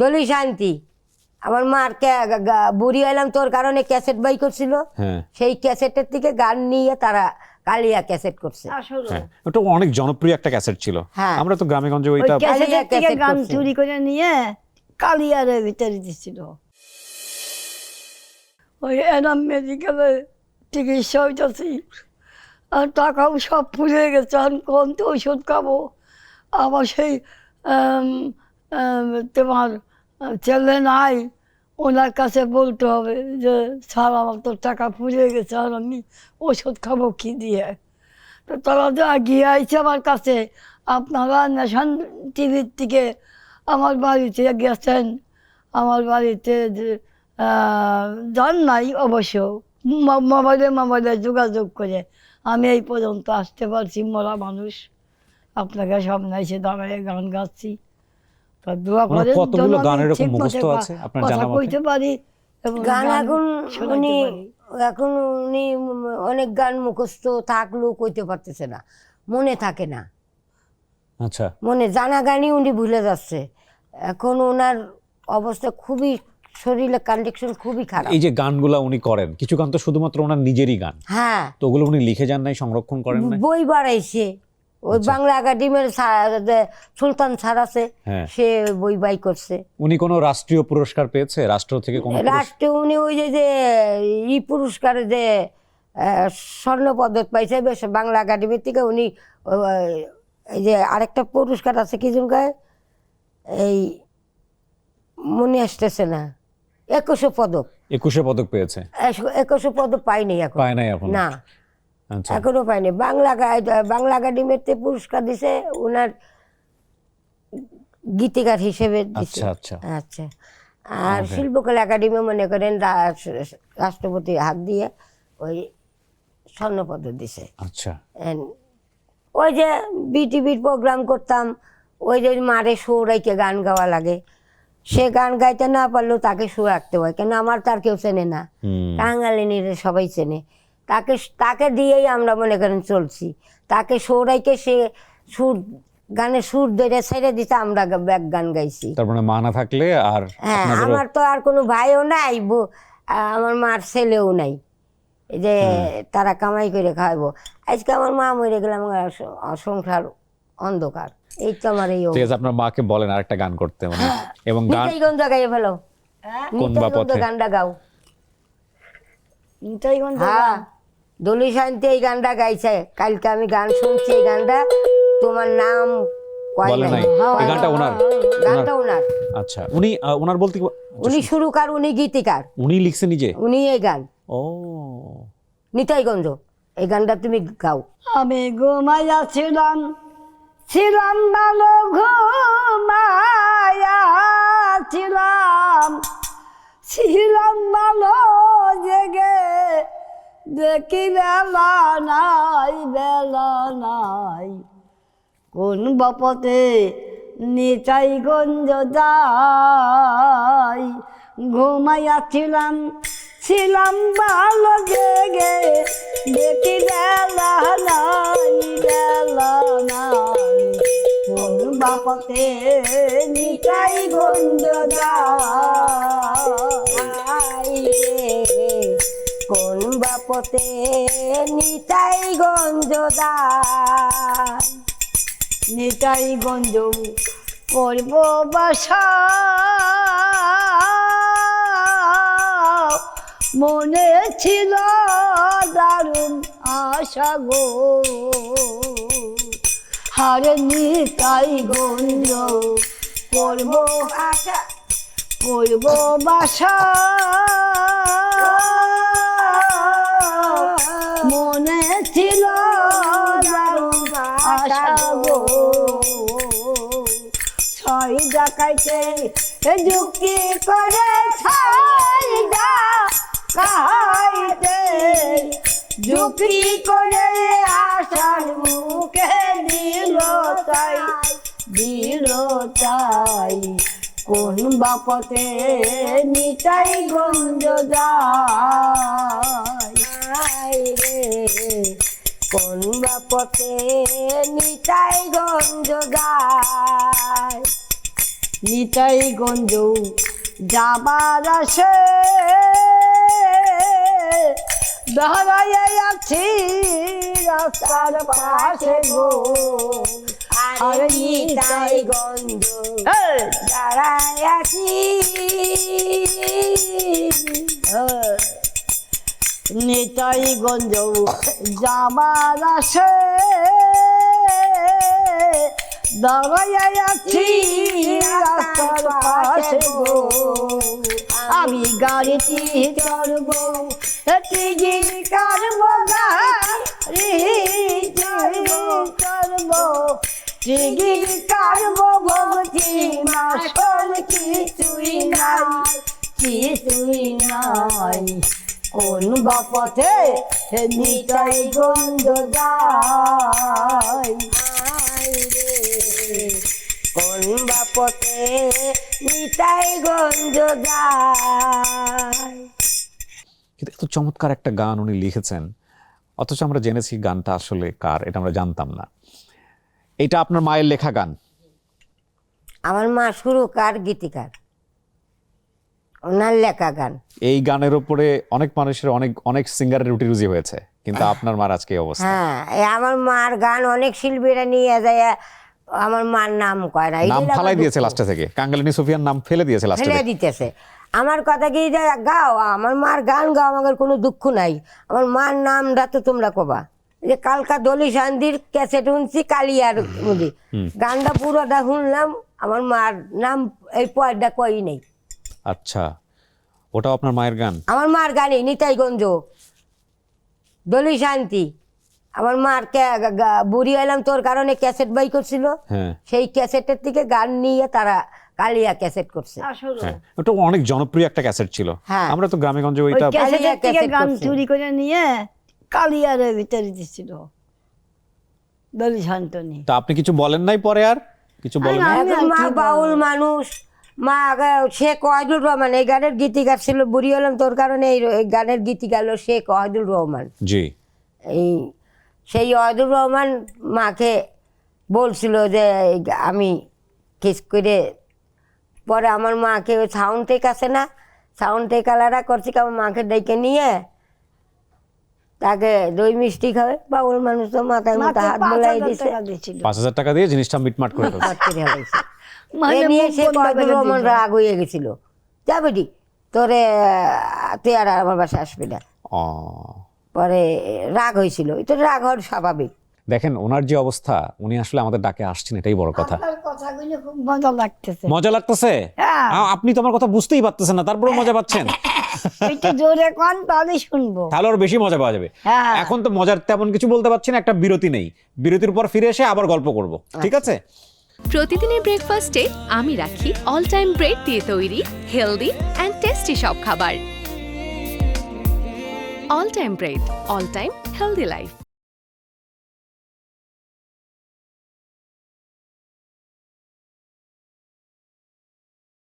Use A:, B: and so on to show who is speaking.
A: দলি শান্তি আমার মার বুড়ি এলাম তোর কারণে ক্যাসেট বাই করছিল, সেই ক্যাসেটের থেকে গান নিয়ে তারা কালিয়া ক্যাসেট করছে।
B: ওটা অনেক জনপ্রিয় একটা ক্যাসেট ছিল। আমরা তো গ্রামে গঞ্জে ওইটা
C: ক্যাসেটের থেকে গান চুরি করে নিয়ে কালিয়ার ভিতরে দিছিল। ওই এনাম মেডিকেলে চিকিৎসা হইতেছি, আর টাকাও সব ফুলে গেছে। আর কোন তো ওষুধ খাবো, আবার সেই তোমার ছেলে নাই, ওনার কাছে বলতে হবে যে স্যার আমার তো টাকা ফুলে গেছে, আর আমি ওষুধ খাবো কি দিয়ে। তো তারা যা গিয়ে আইছে আমার কাছে, আপনারা নেশান টিভির থেকে আমার বাড়িতে গেছেন, আমার বাড়িতে যান নাই অবশ্য, মোবাইলে যোগাযোগ করে আমি এই পর্যন্ত আসতে পারছি। মরা মানুষ আপনাকে সামনে এসে দাঁড়ায় গান গাচ্ছি।
B: কতগুলো গান এরকম মুখস্থ আছে আপনার জানা মতে?
A: কইতে পারি গান এখন উনি অনেক গান মুখস্থ থাকলেও কইতে পারতেছে না, মনে থাকে না।
B: আচ্ছা,
A: মনে জানা গানই উনি ভুলে যাচ্ছে। এখন ওনার অবস্থা খুবই, শরীরের কন্ডিশন খুবই খারাপ।
B: এই যে গানগুলা উনি করেন, কিছু গান তো শুধুমাত্র ওনার নিজেরই গান,
A: হ্যাঁ,
B: তো ওগুলো উনি লিখে যান নাই, সংরক্ষণ করেন নাই?
A: বই বাড়াইছে ওই বাংলা একাডেমির সুলতান স্যার আছে, সে বই বাই করছে।
B: উনি কোনো রাষ্ট্রীয় পুরস্কার পেয়েছে? রাষ্ট্র থেকে কোনো
A: রাষ্ট্রে উনি ওই যে ই পুরস্কারে যে স্বর্ণ পদক পাইছে বাংলা একাডেমির থেকে। উনি এই যে আরেকটা পুরস্কার আছে কি জন গায়ে, এই মনে আসতেছে না, 21 পদক।
B: 21 পদক পেয়েছে?
A: 21 পদক পাইনি এখন,
B: পায় নাই এখন
A: না,
B: আচ্ছা,
A: এখনো পাইনি। বাংলা একাডেমিতে পুরস্কার দিছে ওনার গীতিকার হিসেবে দিছে।
B: আচ্ছা আচ্ছা
A: আচ্ছা। আর শিল্পকলা একাডেমি মনে করেন রাষ্ট্রপতি হাত দিয়ে ওই স্বর্ণপদক দিছে।
B: আচ্ছা,
A: ওই যে বিটিভির প্রোগ্রাম করতাম, ওই যে মারে সুর রেখে গান গাওয়া লাগে, সে গান গাইতে না পারলেও তাকে সুর রাখতে হয়, কেন আমার তার কেউ চেনে না, টাঙ্গালিনীরে সবাই চেনে, তাকে দিয়েই আমরা মনে করেন চলছি। তাকে সৌরাইকে সে সুর, গানের সুর ধরে ছেড়ে দিতে আমরা ব্যাক গান গাইছি।
B: তার মানে মা না থাকলে আর,
A: হ্যাঁ, আমার তো আর কোনো ভাইও নাই, আমার মার ছেলেও নাই, এই যে তারা কামাই করে খাওয়াবো। আজকে আমার মা মরে গেলে আমার সংসার অন্ধকার। এই তো আমার এই।
B: ঠিক আছে, আপনার মাকে বলেন আরেকটা গান করতে, মানে এবং গান
A: নিতাইগঞ্জ গাইয়ে ফেলো, নিতাইগঞ্জ গানটা গাও।
C: নিতাইগঞ্জ,
A: হ্যাঁ, দলি শান্তি এই গানটা গাইছে, কালকে আমি গান শুনছি এই গানটা, তোমার নাম
B: বলে নাই। এই গানটা ওনার?
A: গানটা ওনার।
B: আচ্ছা, উনি ওনার বলতে
A: উনি সুরকার, উনি গীতিকার,
B: উনি লিখছে নিজে,
A: উনি এই গান।
B: ও,
A: নিতাইগঞ্জ এই গানটা তুমি গাও।
C: আমি ঘুমাইয়া ছিলাম ভালো, ঘুমাইয়া ছিলাম ভালো, জেগে দেখি বেলা নাই, কোন বাপতে নিতাইগঞ্জ যাই। ঘুমাইয়া ছিলাম ভালো, জেগে দেখি বেলা নাই, কোন বাপতে নিতাইগঞ্জ যাই,
A: কোন বাপতে নিতাইগঞ্জ যাই।
C: নিতাইগঞ্জ করব বাসা, মনে ছিল দারুণ আশা গো, হারে নিতাইগঞ্জ করব বাসা, মনে ছিল দারুণ আশা গো, ছয় ডাকাইতে যুক্তি করে, ছয় ডাকাইতে যুক্তি করে আশার মুখে দিল তাই, কোন বাপতে নিতাইগঞ্জ যাই,
A: কোন বাপতে নিতাইগঞ্জ যাই।
C: নিতাই গঞ্জ যাবার আসে দাঁড়াইয়া আছি রাস্তার পাশে গো
A: আর নিতাই গঞ্জ
C: এই,
A: দাঁড়ায় আছি
C: নিতাই গঞ্জ যাবার আসে দাঁড়াইয়া আছি রাস্তার পাশে গো আমি গাড়িটি চড়বো টিকিট কাটবো গাড়ি চড়বো টিকিট কাটবো ভগতি মাসল কিছুই নাই কিছুই নাই কোন বাপথে নিতাই গঞ্জ যায়
A: কোন বাপতে নিতাই গঞ্জ যায়।
B: কিন্তু এত চমৎকার একটা গান উনি লিখেছেন, অথচ আমরা জেনেছি গানটা আসলে কার এটা আমরা জানতাম না। এটা আপনার মায়ের লেখা গান?
A: আমার মা সুরকার গীতিকার, ওনার লেখা গান।
B: এই গানের উপরে অনেক মানুষের অনেক অনেক সিঙ্গারের রুটি রুজি হয়েছে, কিন্তু আপনার মার আজকে এই অবস্থা।
A: হ্যাঁ, আমার মার গান অনেক শিল্পীরা নিয়ে যায়, আমার মার নাম কয় না,
B: নাম
A: এটাই আমার
B: ফালাই দিয়েছে
A: দুঃখ।
B: লাস্টে থেকে, কাঙ্গালিনী সুফিয়ার নাম ফেলে দিয়েছে লাস্টে
A: ফেলে
B: থেকে।
A: দিতেছে। আমার কথা কি যে গাও, আমার মার গান গাও, আমার কোনো দুঃখ নাই। আমার মার নামটা তো তোমরা কবা, যে কালকা দলি শান্তির ক্যাসেট শুনছি কালিয়ার মুদি, গানটা পুরোটা শুনলাম, আমার মার নাম এই পয়টা কই নেই।
B: আচ্ছা, ওটাও আপনার মায়ের গান?
A: আমার মার গানই নিতাইগঞ্জ, দলি শান্তি। আমার মার বুড়ি এলাম তোর কারণে ক্যাসেট বাই করছিল,
B: হ্যাঁ
A: সেই ক্যাসেটের থেকে গান নিয়ে তারা কালিয়া ক্যাসেট করছে।
B: হ্যাঁ, ওটা অনেক জনপ্রিয় একটা ক্যাসেট ছিল।
A: হ্যাঁ।
B: আমরা তো গ্রামে গঞ্জে
C: ওই
B: ওইটা
C: ক্যাসেটের থেকে
A: ক্যাসেট
C: গান
A: করছে।
C: চুরি করে নিয়ে কালিয়ারের ভিতরে দিচ্ছিল দলি শান্তনী।
B: তা আপনি কিছু বলেন নাই পরে? আর কিছু বলেন
C: না,
B: নাই?
C: আমি
A: এখন
C: আর
A: মা
C: কি
A: বাউল মানুষ, মা শেখ ওয়াহিদুর রহমান এই গানের গীতিকার ছিল। বুড়ি হলাম তোর কারণে এই গানের গীতিকার হলো শেখ ওয়াহিদুর রহমান।
B: জি।
A: এই সেই ওয়াহিদুর রহমান মাকে বলছিল যে আমি কিস করে, পরে আমার মাকে ওই সাউন্ড টেক আছে না, সাউন্ড টেক আলাদা করছি, আমার মাকে ডেকে নিয়ে তাকে দই মিষ্টি খাবে। বাউল মানুষ তো মাথায় মতো হাত বোলাই দিছে,
B: 5,000 টাকা দিয়ে জিনিসটা মিটমাট করে ফেলছে।
A: হাত করে হালাইছে।
C: মানে
A: এ নিয়ে
C: মুখ
A: সে
C: বন্ধ
A: ওয়াহিদুর
C: করে
A: রহমান
C: দিল।
A: রাগ হয়ে গেছিল, যাবেটি তোরে, তুই আর আমার বাসায় আসবি না।
B: ও,
A: পরে রাগ হয়েছিল, এটা রাগ হওয়ার স্বাভাবিক।
B: দেখেন ওনার যে অবস্থা, উনি আসলে আমাদের ডাকে আসছেন, এটাই বড় কথা।
C: আপনার কথাগুলো খুব মজা লাগতেছে।
B: মজা লাগতেছে?
C: হ্যাঁ।
B: আপনি তো আমার কথা বুঝতেই পারতেছেন না, তারপরেও মজা পাচ্ছেন।
C: একটু জোরে কন তাহলে শুনবো।
B: তাহলে আরো বেশি মজা পাওয়া যাবে।
C: হ্যাঁ।
B: এখন তো মজার তেমন কিছু বলতে পারছি না, একটা বিরতি নেই, বিরতির পর ফিরে এসে আবার গল্প করব, ঠিক আছে?
D: প্রতিদিনের ব্রেকফাস্টে আমি রাখি অল টাইম ব্রেড দিয়ে তৈরি হেলদি অ্যান্ড টেস্টি সব খাবার। All time bread, all time healthy life.